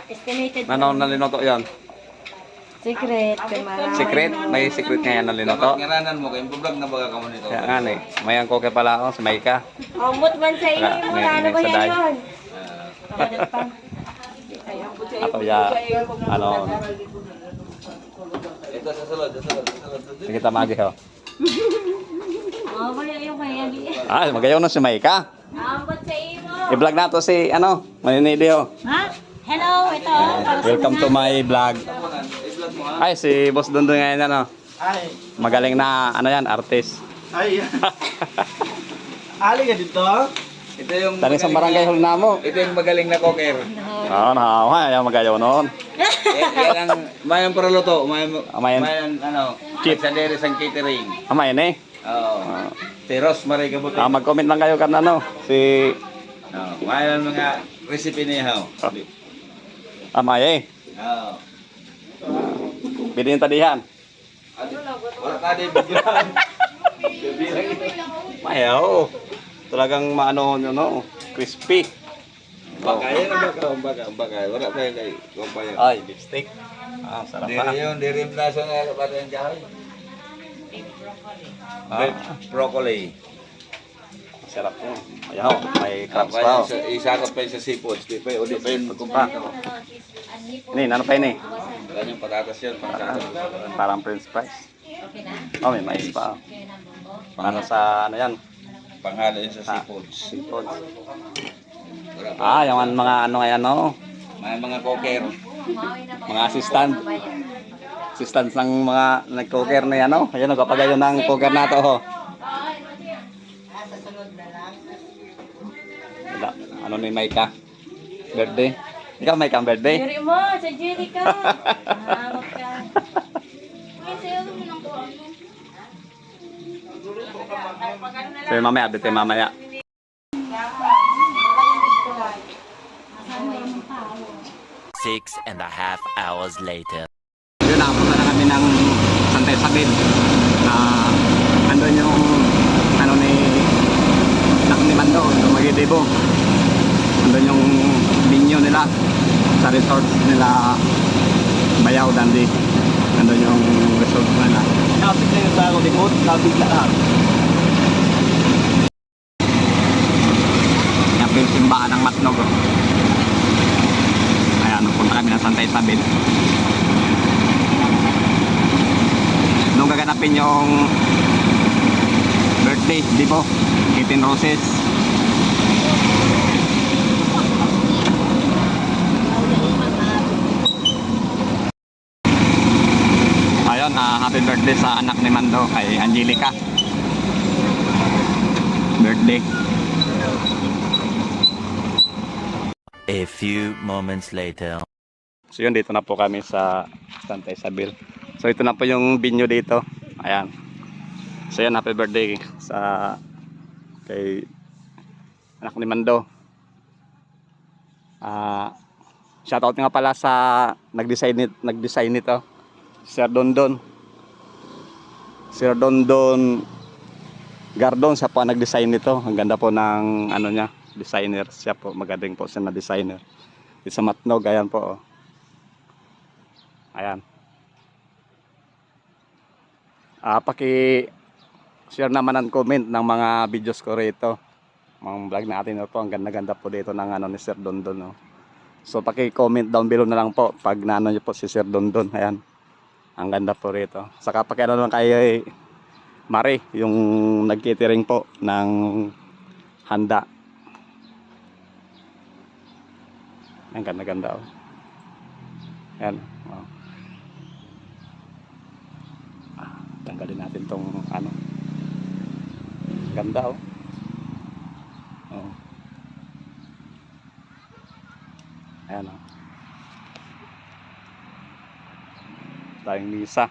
Estimated. Ano na linoto yan? Secret. Kay marami. Secret? May secret nga yan na linoto? Dapat ngaranan mo kayong vlog na baga ka mo nito. Kaya nga eh. May ang koke pala ako, si Maika. Ambot man sa iyo Saka, yung may- mga ano may ba yan saday. yun? Ato ya, ano, Ito sa sulod, sa sulod, sa sulod. sige tamagi ho. Oh, wala yung kaya. Ah, magayaw na si Maika. Ambot sa iyo. I-vlog na to si, ano, Maninidi ho. Ha? Hello, ito. Welcome to my vlog. I-vlog mo ha. Ay, si Boss Dundon ngayon, ano. Ay, Magaling na, ano yan, artist. ay. Ali ka dito? Ito yung Tani sa barangay hall na mo. Ito yung magaling na cocker. Oo, nakawa, ayaw magayaw noon. Yan ang mayan proluto, Mayan. mayan ano, Kit. sa deres ang catering. Amayan eh. Oo. Si Rosemary Gabuti. Mag-comment lang kayo kan ano, si Mayan mga recipe niya ho. Amay eh. Oo. Bidin tadihan. Wala ka din bigyan. Ayaw. Talagang maano nyo no, crispy. Baka yan ang baka. Wala pa yung kay kumpaya. Ay, lipstick. Ah, sarap pa. Diri yun, diri national pa rin kahoy. Broccoli. Sarap yun. Ayaw, may crabs pa. Oh. Isakot pa yun sa seafoods. Di pa yun, di pa yun magkumpara. Ini, ano pa yun eh? Yan yung patatas yun. Parang french fries. Oh, may mais pa. Oh. Para sa ano yan? Panghalo yun sa seafoods. Seafood. Wala pa. Ah, yung mga ano ngayon no? May mga cocker. Mga assistant. Assistants ng mga nag-cooker na yan no? Ayun, nagpapagayon ng cooker na to ho. Wala. Ano ni Maika? Birthday? Ikaw Maika ang birthday? Jerry mo, sa Jerry ka. Hanap ka. Pero mamaya, birthday mamaya. Six and a half hours later. Yun, nakapunta na kami ng Santa Isabel. Andun yung ano ni Mando, yung Magidebo. Andun yung binyo nila sa resort nila Bayaw, Dandi. Andun yung resort nila. Kapit na yung tao, likod, kapit lahat. Yan po yung simbahan ng Matnog. Ayan, napunta kami ng Santa Isabel. Nung gaganapin yung birthday, di po? 18 Roses. Ayun, happy birthday sa anak ni Mando, kay Angelica. Birthday. A few moments later. So yun, dito na po kami sa Santa Isabel. So ito na po yung venue dito. Ayan. So yan, happy birthday sa kay anak ni Mando. Shoutout nga pala sa nag-design nito. Sir Dondon. Sir Dondon Gardon, siya po ang nag-design nito. Ang ganda po ng ano niya, designer. Siya po, magaling po siya na designer. Dito sa Matnog, ayan po. Oh. Ayan. Paki-share naman ang comment ng mga videos ko rito. Mga vlog natin po. Ang ganda-ganda po dito ng ano ni Sir Dondon. No? So paki-comment down below na lang po pag naano niyo po si Sir Dondon. Ayan. Ang ganda po rito. Saka paki-ano naman kay Mari, yung nag-catering po ng handa. Ang ganda-ganda. Oh. Ayan. Oh. Tanggalin natin tong ano. Ganda oh. Oh. Ayan oh. Tayong misa.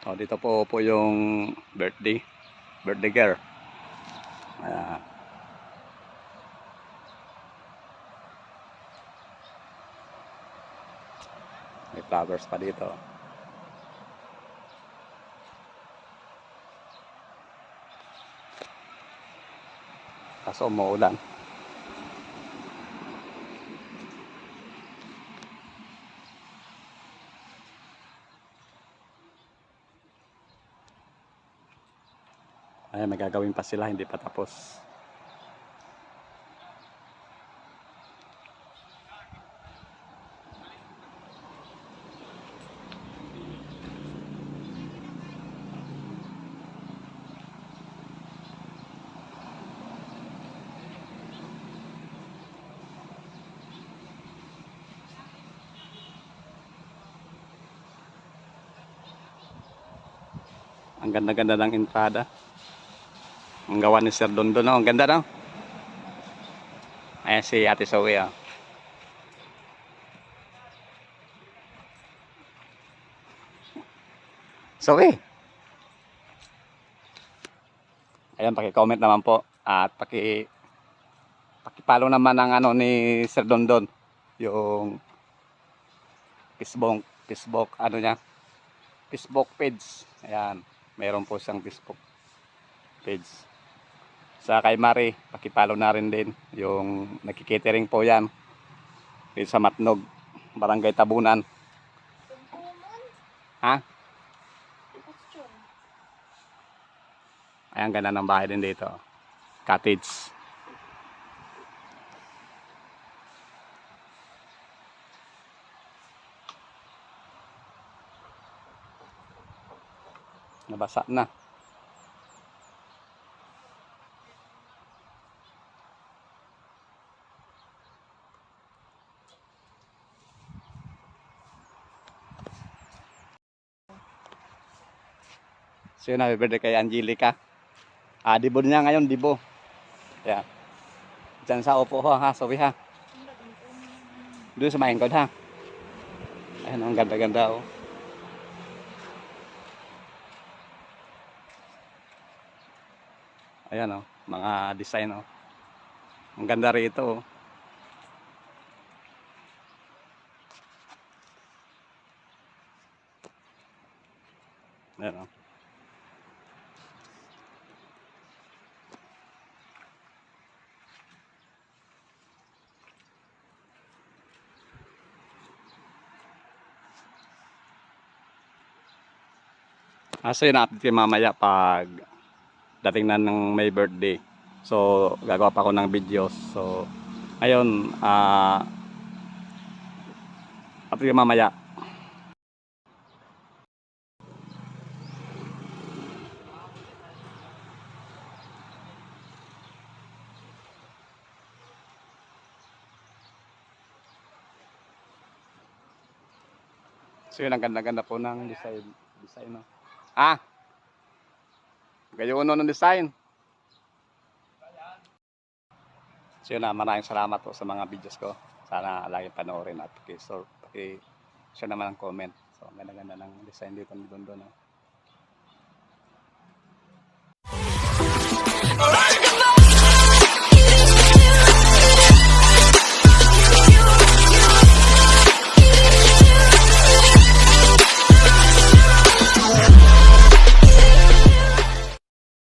Oh, dito po yung birthday girl. Ayan. May flowers pa dito. Kaso umuulan. Ayan, may gagawin pa sila, hindi pa tapos. Ang ganda-ganda ng entrada. Ang gawa ni Sir Dondon, no? Ang ganda, no? Ayan si Ate Zoe, ah. Zoe! Ayan, paki-comment naman po. At paki-follow naman ang ano ni Sir Dondon. Yung Facebook, ano niya? Facebook page. Ayan. Mayroon po siyang Facebook page. Sa kay Mari, paki-follow na rin din. Yung nagki-catering po yan. Dito sa Matnog, Barangay Tabunan. Ha? Ayan, ganda ng bahay din dito. Cottage. Nabasa na. So yun, happy birthday kay Angelica. Dibo niya ngayon, dibo. Ayan. Diyan sa upo ho, ha, Zoe, ha. Doon sa maingkod, ha. Ayan, ang ganda-ganda, oh. Ayan, oh, mga design, oh. Ang ganda rito, oh. Ayan, oh. So yun, update kayo mamaya pag dating na ng may birthday. So, gagawa pa ako ng videos. So, ngayon, update kayo mamaya. So yun, ang ganda-ganda po ng design, no? Gayon no ng design. So yun, maraming salamat po sa mga videos ko. Sana lagi panoorin at paki-share naman ang comment. So, ganda-ganda ng design dito ni Dondon, no?